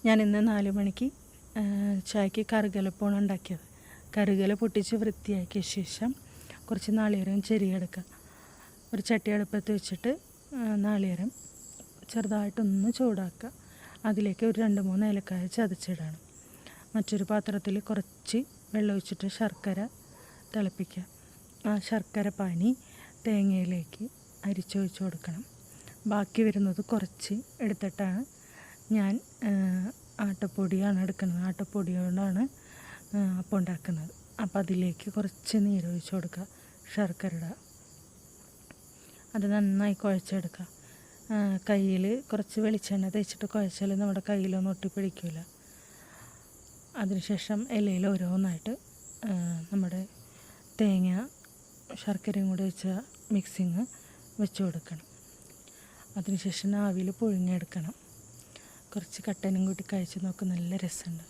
ഞാനിന്ന് 4 മണിക്ക് ചായക്ക് കറുകലപ്പമാണ് ഉണ്ടാക്കിയത്. കറുകല പൊട്ടിച്ച് വൃത്തിയാക്കിയ ശേഷം കുറച്ച് നാളികേരം ചെരിയെടുക്കുക. ഒരു ചട്ടി അടുപ്പത്ത് വെച്ചിട്ട് നാളികേരം ചെറുതായിട്ടൊന്ന് ചൂടാക്കുക. അതിലേക്ക് ഒരു 2-3 ഏലക്കായ ചതച്ചിടണം. മറ്റൊരു പാത്രത്തിൽ കുറച്ച് വെള്ളം ഒഴിച്ചിട്ട് ശർക്കര തിളപ്പിക്കുക. ആ ശർക്കര പാനി തേങ്ങയിലേക്ക് അരിച്ചൊഴിച്ച് കൊടുക്കണം. ബാക്കി വരുന്നത് കുറച്ച് എടുത്തിട്ടാണ് ഞാൻ ആട്ടപ്പൊടിയാണ് എടുക്കുന്നത്. ആട്ടപ്പൊടി കൊണ്ടാണ് അപ്പം ഉണ്ടാക്കുന്നത്. അപ്പം അതിലേക്ക് കുറച്ച് നീരൊഴിച്ച് കൊടുക്കുക, ശർക്കര ഇടുക. അത് നന്നായി കുഴച്ചെടുക്കുക. കയ്യിൽ കുറച്ച് വെളിച്ചെണ്ണ തേച്ചിട്ട് കുഴച്ചാൽ നമ്മുടെ കയ്യിലൊന്നും ഒട്ടിപ്പിടിക്കില്ല. അതിനുശേഷം ഇലയിൽ ഓരോന്നായിട്ട് നമ്മുടെ തേങ്ങ ശർക്കരയും കൂടി വെച്ച മിക്സിങ് വെച്ച് കൊടുക്കണം. അതിനുശേഷം ആവിയിൽ പുഴുങ്ങിയെടുക്കണം. കുറച്ച് കട്ടനും കൂട്ടി കഴിച്ച് നോക്ക്, നല്ല രസമുണ്ട്.